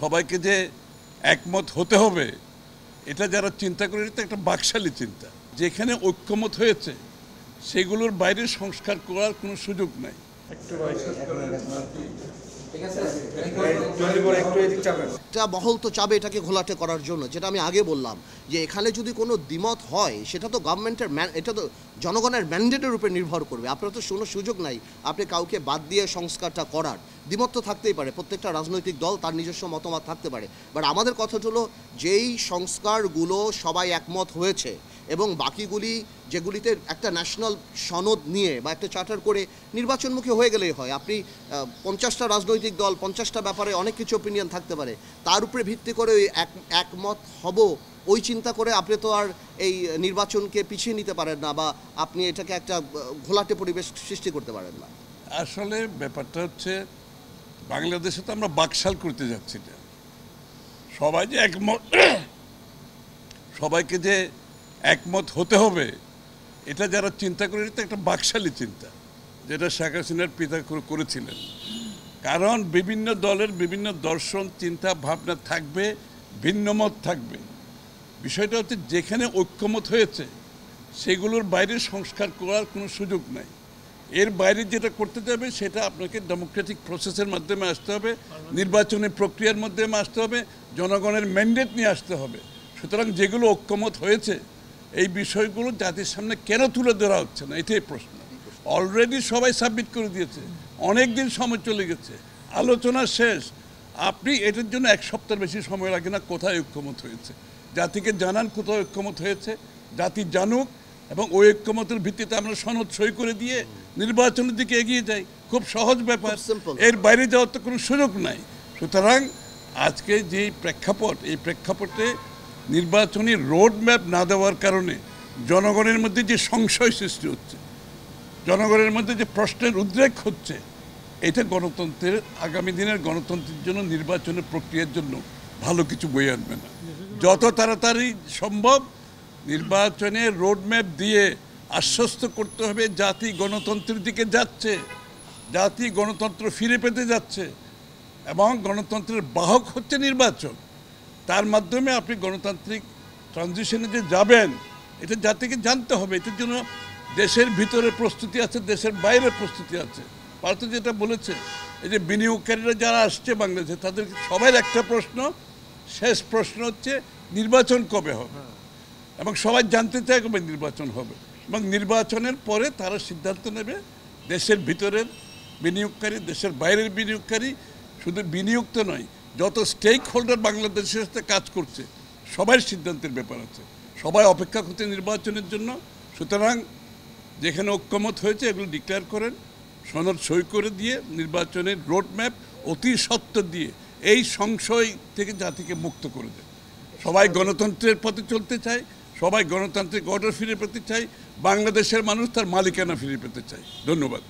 সবাইকে যে একমত হতে হবে এটা যারা চিন্তা করে এটা একটা বাকশালী চিন্তা। যেখানে ঐক্যমত হয়েছে সেগুলোর বাইরে সংস্কার করার কোনো সুযোগ নাই। একটা মহল তো চাবে এটাকে ঘোলাটে করার জন্য, যেটা আমি আগে বললাম যে এখানে যদি কোনো দ্বিমত হয় সেটা তো গভর্নমেন্টের এটা তো জনগণের ম্যান্ডেটের উপরে নির্ভর করবে। আপনার তো কোনো সুযোগ নাই আপনি কাউকে বাদ দিয়ে সংস্কারটা করার। দ্বিমত তো থাকতেই পারে, প্রত্যেকটা রাজনৈতিক দল তার নিজস্ব মতামত থাকতে পারে, বাট আমাদের কথা হলো যেই সংস্কারগুলো সবাই একমত হয়েছে এবং বাকিগুলি যেগুলিতে একটা ন্যাশনাল সনদ নিয়ে বা একটা চার্টার করে নির্বাচনমুখী হয়ে গেলেই হয়। আপনি 50টা রাজনৈতিক দল 50টা ব্যাপারে অনেক কিছু অপিনিয়ন থাকতে পারে, তার উপরে ভিত্তি করে ওই একমত হব ওই চিন্তা করে আপনি তো আর এই নির্বাচনকে পিছিয়ে নিতে পারেন না, বা আপনি এটাকে একটা ঘোলাটে পরিবেশ সৃষ্টি করতে পারেন না। আসলে ব্যাপারটা হচ্ছে বাংলাদেশে তো আমরা বাকশাল করতে যাচ্ছি না। সবাই যে একমত, সবাইকে যে একমত হতে হবে এটা যারা চিন্তা করে এটা একটা বাকশালী চিন্তা, যেটা শেখ হাসিনার পিতা করেছিলেন। কারণ বিভিন্ন দলের বিভিন্ন দর্শন চিন্তা ভাবনা থাকবে, ভিন্নমত থাকবে। বিষয়টা হচ্ছে যেখানে ঐক্যমত হয়েছে সেগুলোর বাইরে সংস্কার করার কোনো সুযোগ নাই। এর বাইরে যেটা করতে যাবে সেটা আপনাকে ডেমোক্রেটিক প্রসেসের মাধ্যমে আসতে হবে, নির্বাচনী প্রক্রিয়ার মাধ্যমে আসতে হবে, জনগণের ম্যান্ডেট নিয়ে আসতে হবে। সুতরাং যেগুলো ঐক্যমত হয়েছে এই বিষয়গুলো জাতির সামনে কেন তুলে ধরা হচ্ছে না, এটাই প্রশ্ন। অলরেডি সবাই সাবমিট করে দিয়েছে, অনেক দিন সময় চলে গেছে, আলোচনা শেষ। আপনি এটার জন্য এক সপ্তাহের বেশি সময় লাগে না কোথায় ঐক্যমত হয়েছে। জাতিকে জানান কোথায় ঐক্যমত হয়েছে, জাতি জানুক, এবং ওই ঐক্যমতের ভিত্তিতে আমরা সনদ সই করে দিয়ে নির্বাচনের দিকে এগিয়ে যাই। খুব সহজ ব্যাপার, এর বাইরে যাওয়ার তো কোনো সুযোগ নাই। সুতরাং আজকে যে প্রেক্ষাপট, এই প্রেক্ষাপটে নির্বাচনী রোড ম্যাপ না দেওয়ার কারণে জনগণের মধ্যে যে সংশয় সৃষ্টি হচ্ছে, জনগণের মধ্যে যে প্রশ্নের উদ্রেক হচ্ছে, এটা গণতন্ত্রের আগামী দিনের গণতন্ত্রের জন্য, নির্বাচনের প্রক্রিয়ার জন্য ভালো কিছু বয়ে আনবে না। যত তাড়াতাড়ি সম্ভব নির্বাচনের রোডম্যাপ দিয়ে আশ্বস্ত করতে হবে জাতি গণতন্ত্রের দিকে যাচ্ছে, জাতি গণতন্ত্র ফিরে পেতে যাচ্ছে, এবং গণতন্ত্রের বাহক হচ্ছে নির্বাচন। তার মাধ্যমে আপনি গণতান্ত্রিক ট্রানজিশনে যে যাবেন এটা জাতিকে জানতে হবে। এটার জন্য দেশের ভিতরে প্রস্তুতি আছে, দেশের বাইরে প্রস্তুতি আছে। ভারত যেটা বলেছে, এই যে বিনিয়োগকারীরা যারা আসছে বাংলাদেশে তাদের সবার একটা প্রশ্ন, শেষ প্রশ্ন হচ্ছে নির্বাচন কবে হবে, এবং সবাই জানতে চায় কবে নির্বাচন হবে, এবং নির্বাচনের পরে তারা সিদ্ধান্ত নেবে। দেশের ভিতরের বিনিয়োগকারী, দেশের বাইরের বিনিয়োগকারী, শুধু বিনিয়োগ তো নয়, যত স্টেক হোল্ডার বাংলাদেশের সাথে কাজ করছে সবাই সিদ্ধান্তের ব্যাপার আছে। সবাই অপেক্ষা করছে নির্বাচনের জন্য। সুতরাং যেখানে ঐক্যমত হয়েছে এগুলো ডিক্লেয়ার করেন, সনদ সই করে দিয়ে নির্বাচনের রোডম্যাপ অতি সত্ত্বর দিয়ে এই সংশয় থেকে জাতিকে মুক্ত করে দেয়। সবাই গণতন্ত্রের পথে চলতে চায়, সবাই গণতান্ত্রিক অর্ডার ফিরে পেতে চায়, বাংলাদেশের মানুষ তার মালিকানা ফিরে পেতে চায়। ধন্যবাদ।